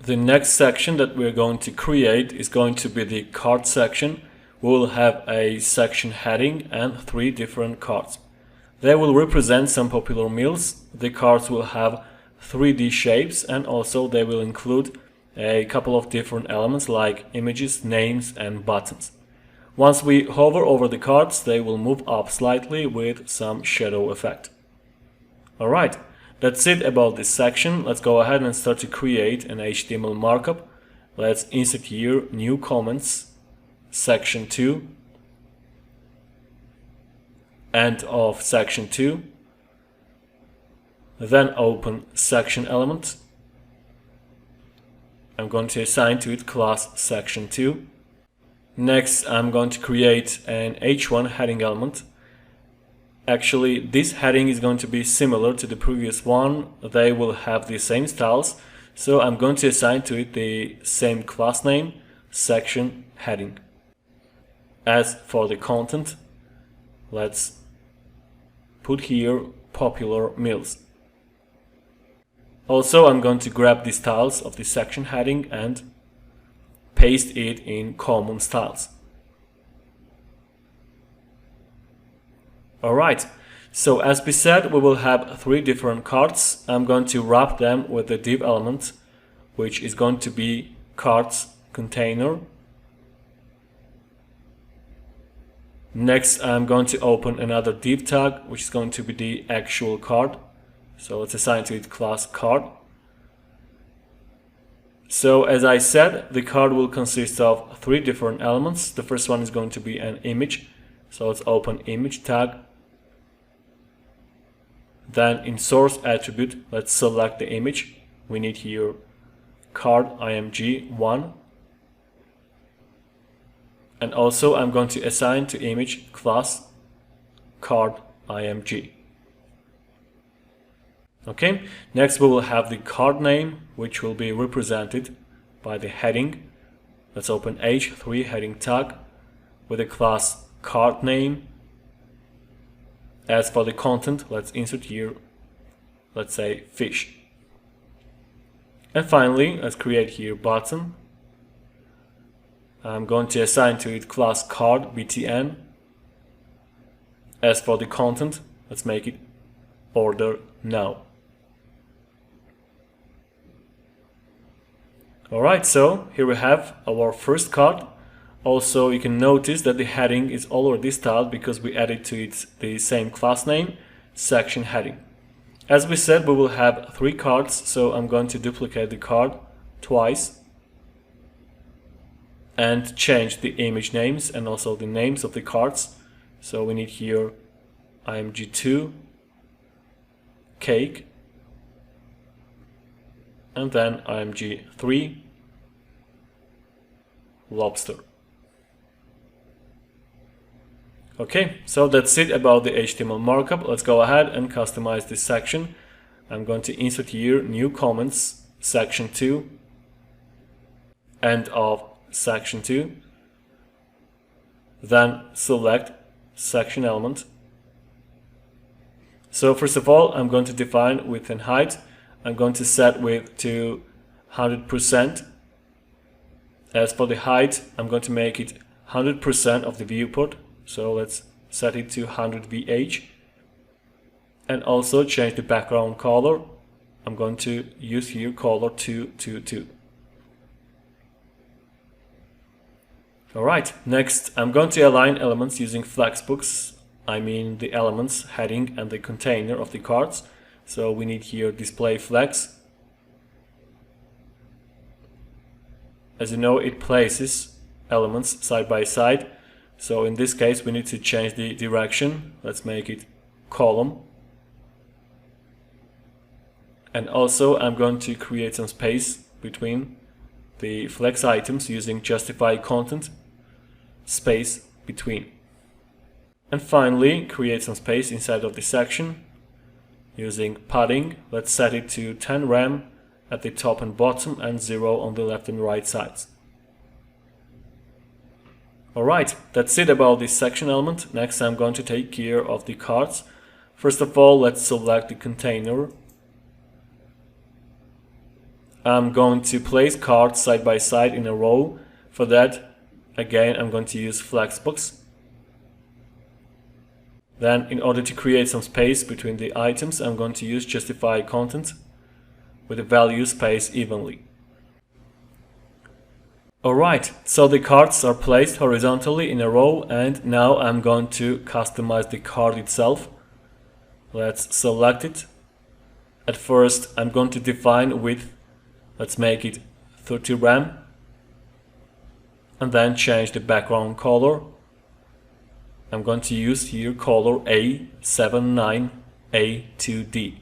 The next section that we're going to create is going to be the cart section. We'll have a section heading and 3 different cards. They will represent some popular meals. The cards will have 3D shapes, and also they will include a couple of different elements like images, names, and buttons. Once we hover over the cards, they will move up slightly with some shadow effect. Alright, that's it about this section. Let's go ahead and start to create an HTML markup. Let's insert here new comments, section 2, end of section 2, then open section element. I'm going to assign to it class section 2. Next, I'm going to create an h1 heading element. Actually, this heading is going to be similar to the previous one. They will have the same styles, so I'm going to assign to it the same class name, section heading. As for the content, let's put here popular meals. Also, I'm going to grab the styles of the section heading and paste it in common styles. Alright, so as we said, we will have 3 different cards. I'm going to wrap them with the div element, which is going to be cards container. Next, I'm going to open another div tag, which is going to be the actual card. So let's assign to it class card. So as I said, the card will consist of 3 different elements. The first one is going to be an image. So let's open image tag. Then in source attribute, let's select the image. We need here card img1. And also I'm going to assign to image class card img. Okay, next we will have the card name, which will be represented by the heading. Let's open h3 heading tag with the class card name. As for the content, let's insert here, let's say fish. And finally, let's create here button. I'm going to assign to it class card btn. As for the content, let's make it order now. Alright, so here we have our first card. Also, you can notice that the heading is already styled because we added to it the same class name, section heading. As we said, we will have 3 cards, so I'm going to duplicate the card twice and change the image names and also the names of the cards. So we need here img2, cake, and then img3, lobster. Okay, so that's it about the HTML markup. Let's go ahead and customize this section. I'm going to insert here new comments, section 2, end of section 2, then select section element. So first of all, I'm going to define width and height. I'm going to set width to 100%. As for the height, I'm going to make it 100% of the viewport. So let's set it to 100 VH. And also change the background color. I'm going to use here color 222. Alright, next I'm going to align elements using flexbooks. I mean the elements, heading, and the container of the cards. So we need here display flex. As you know, it places elements side by side. So in this case, we need to change the direction. Let's make it column. And also, I'm going to create some space between the flex items using justify content, space between. And finally, create some space inside of the section using padding. Let's set it to 10 rem at the top and bottom and 0 on the left and right sides. Alright, that's it about this section element. Next, I'm going to take care of the cards. First of all, let's select the container. I'm going to place cards side by side in a row. For that, again, I'm going to use Flexbox. Then, in order to create some space between the items, I'm going to use Justify Content with the value spaced evenly. Alright, so the cards are placed horizontally in a row, and now I'm going to customize the card itself. Let's select it. At first, I'm going to define width. Let's make it 30 rem. And then change the background color. I'm going to use here color A79A2D.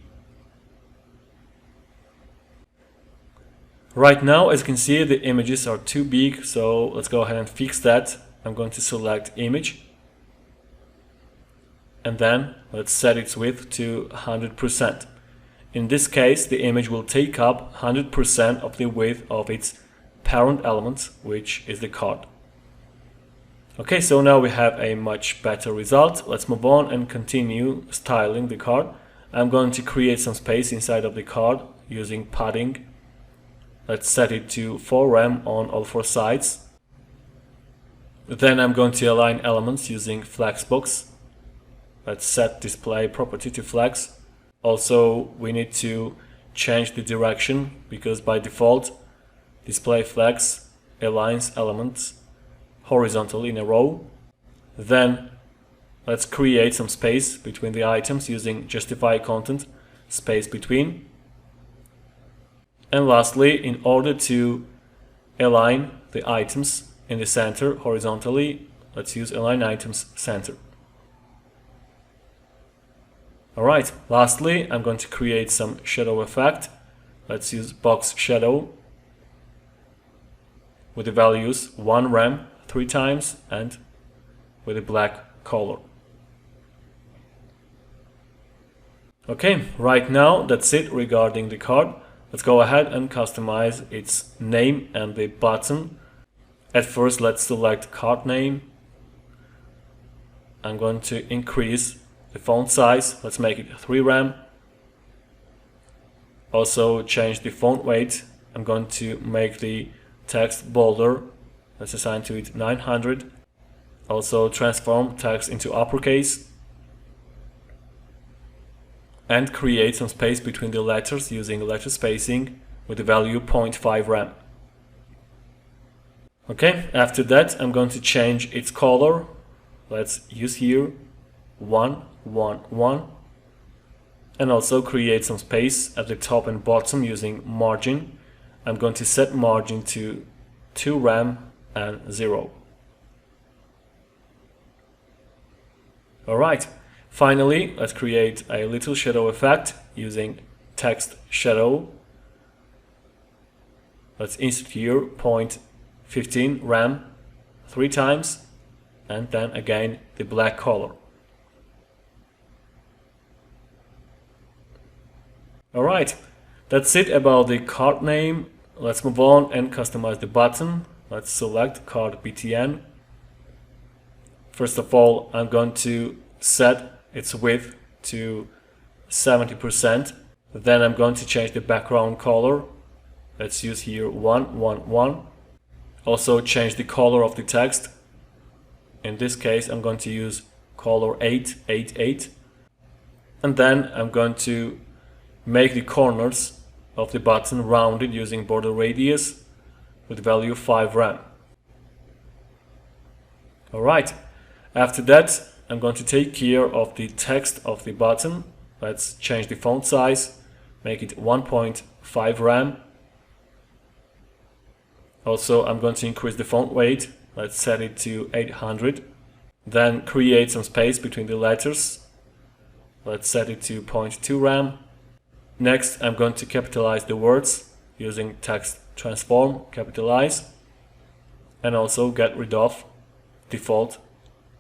Right now, as you can see, the images are too big, so let's go ahead and fix that. I'm going to select image. And then let's set its width to 100%. In this case, the image will take up 100% of the width of its parent element, which is the card. Okay, so now we have a much better result. Let's move on and continue styling the card. I'm going to create some space inside of the card using padding. Let's set it to 4 rem on all 4 sides. Then I'm going to align elements using Flexbox. Let's set display property to flex. Also, we need to change the direction because by default, display flex aligns elements horizontally in a row. Then let's create some space between the items using Justify Content, space between. And lastly, in order to align the items in the center horizontally, let's use Align Items Center. Alright, lastly, I'm going to create some shadow effect. Let's use Box Shadow with the values 1 rem 3 times and with a black color. Okay, right now that's it regarding the card. Let's go ahead and customize its name and the button. At first, let's select card name. I'm going to increase the font size. Let's make it 3 rem. Also change the font weight. I'm going to make the text bolder. Let's assign to it 900. Also transform text into uppercase. And create some space between the letters using letter spacing with the value 0.5 rem. Okay, after that I'm going to change its color. Let's use here 111 and also create some space at the top and bottom using margin. I'm going to set margin to 2 rem and 0. Alright, finally let's create a little shadow effect using text shadow. Let's insert here 0.15 rem 3 times and then again the black color. Alright, that's it about the card name. Let's move on and customize the button. Let's select card BTN. First of all, I'm going to set its width to 70%. Then I'm going to change the background color. Let's use here 111. Also change the color of the text. In this case, I'm going to use color 888. And then I'm going to make the corners of the button rounded using border radius with value 5 rem. Alright, after that I'm going to take care of the text of the button. Let's change the font size, make it 1.5 rem. Also I'm going to increase the font weight. Let's set it to 800. Then create some space between the letters. Let's set it to 0.2 rem. Next, I'm going to capitalize the words using text transform, capitalize, and also get rid of default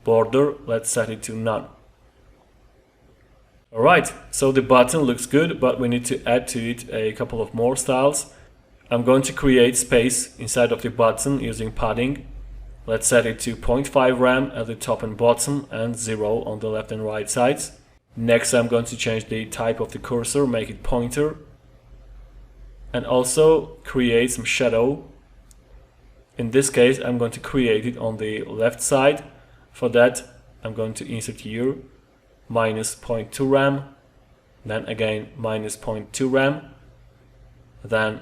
border. Let's set it to none. Alright, so the button looks good, but we need to add to it a couple of more styles. I'm going to create space inside of the button using padding. Let's set it to 0.5 rem at the top and bottom and 0 on the left and right sides. Next, I'm going to change the type of the cursor, make it pointer. and also create some shadow. In this case, I'm going to create it on the left side. For that, I'm going to insert here minus 0.2 rem, then again minus 0.2 rem, then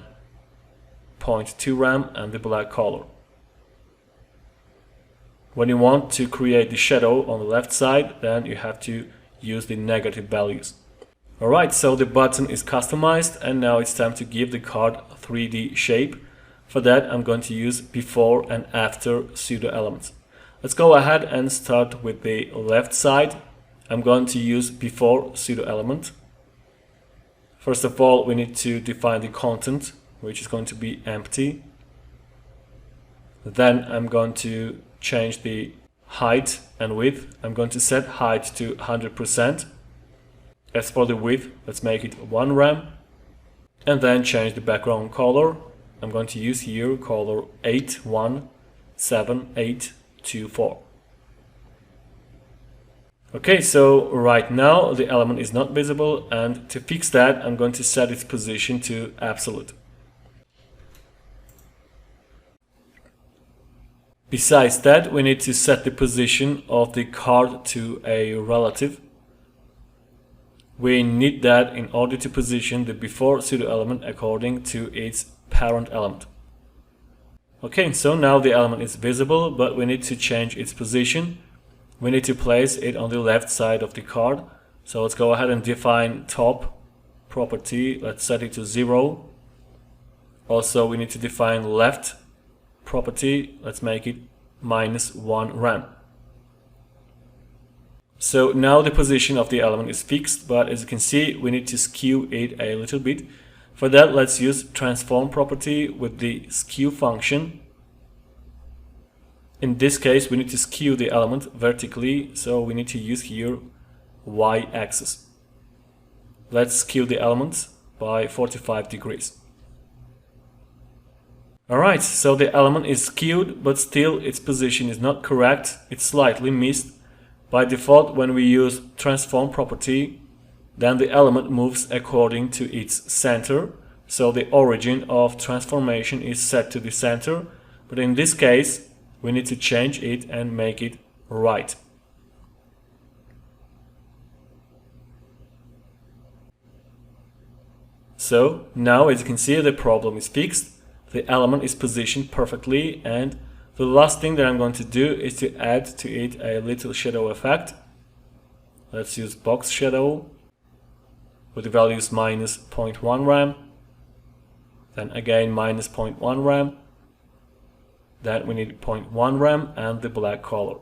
0.2 rem and the black color. When you want to create the shadow on the left side, then you have to use the negative values. Alright, so the button is customized, and now it's time to give the card a 3D shape. For that, I'm going to use before and after pseudo elements. Let's go ahead and start with the left side. I'm going to use before pseudo element. First of all, we need to define the content, which is going to be empty. Then I'm going to change the height and width. I'm going to set height to 100%. As for the width, let's make it 1 rem. And then change the background color. I'm going to use here color 81784. Okay, so right now the element is not visible, and to fix that I'm going to set its position to absolute. Besides that, we need to set the position of the card to a relative. We need that in order to position the before pseudo element according to its parent element. Okay, so now the element is visible, but we need to change its position. We need to place it on the left side of the card. So let's go ahead and define top property. Let's set it to 0. Also, we need to define left property. Let's make it minus 1 rem. So now the position of the element is fixed, but as you can see, we need to skew it a little bit. For that, let's use transform property with the skew function. In this case, we need to skew the element vertically, so we need to use here y-axis. Let's skew the element by 45 degrees. Alright, so the element is skewed, but still its position is not correct. It's slightly missed. By default, when we use transform property, then the element moves according to its center. So the origin of transformation is set to the center. But in this case, we need to change it and make it right. So now, as you can see, the problem is fixed. The element is positioned perfectly, and the last thing that I'm going to do is to add to it a little shadow effect. Let's use box shadow with the values minus 0.1 rem, then again minus 0.1 rem, then we need 0.1 rem and the black color.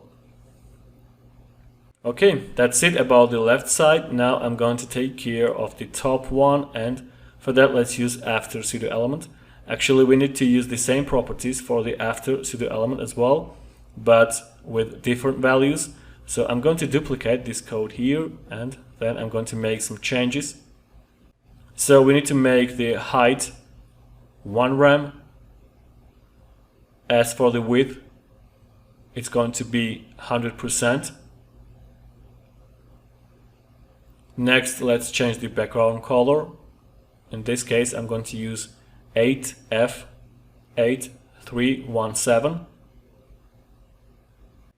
Okay, that's it about the left side. Now I'm going to take care of the top one, and for that let's use after pseudo element. Actually, we need to use the same properties for the after pseudo element as well, but with different values. So I'm going to duplicate this code here, and then I'm going to make some changes. So we need to make the height 1 rem. As for the width, it's going to be 100%. Next, let's change the background color. In this case, I'm going to use 8F8317.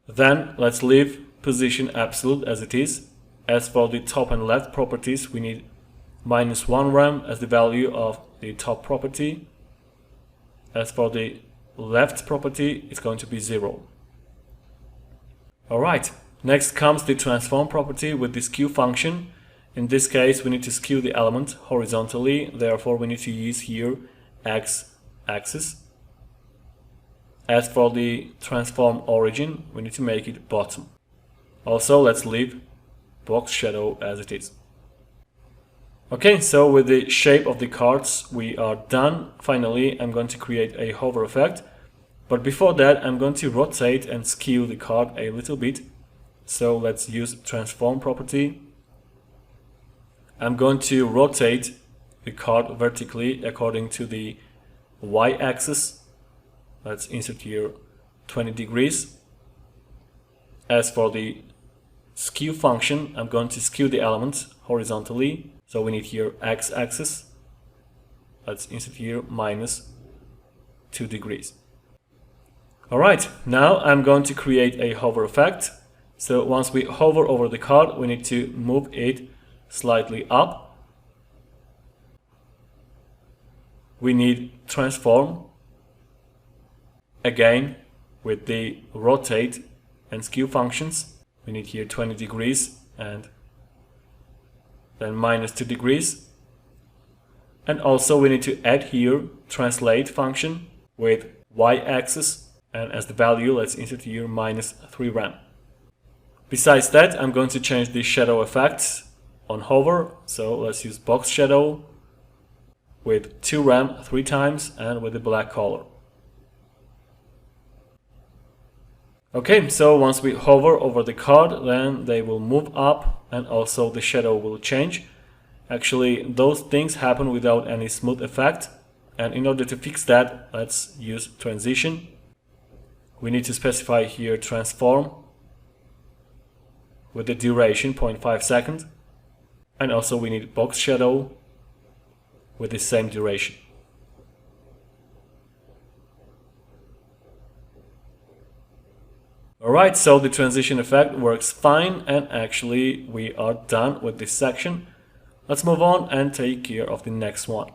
Then let's leave position absolute as it is. As for the top and left properties, we need minus 1 rem as the value of the top property. As for the left property, it's going to be 0. Alright, next comes the transform property with the skew function. In this case, we need to skew the element horizontally, therefore we need to use here x-axis. As for the transform origin, we need to make it bottom. Also, let's leave box shadow as it is. Okay, so with the shape of the cards we are done. Finally, I'm going to create a hover effect. But before that, I'm going to rotate and skew the card a little bit. So let's use transform property. I'm going to rotate the card vertically according to the y-axis. Let's insert here 20 degrees. As for the skew function, I'm going to skew the elements horizontally. So we need here x-axis. let's insert here -2 degrees. Alright, now I'm going to create a hover effect. So once we hover over the card, we need to move it slightly up. We need transform again with the rotate and skew functions. We need here 20 degrees and then -2 degrees. And also we need to add here translate function with y-axis, and as the value let's insert here -3 rem. Besides that, I'm going to change the shadow effects on hover, so let's use box shadow with 2 rem 3 times and with the black color. Okay, so once we hover over the card, then they will move up and also the shadow will change. Actually, those things happen without any smooth effect, and in order to fix that, let's use transition. We need to specify here transform with the duration 0.5 seconds, and also we need box shadow with the same duration. Alright, so the transition effect works fine, and actually we are done with this section. Let's move on and take care of the next one.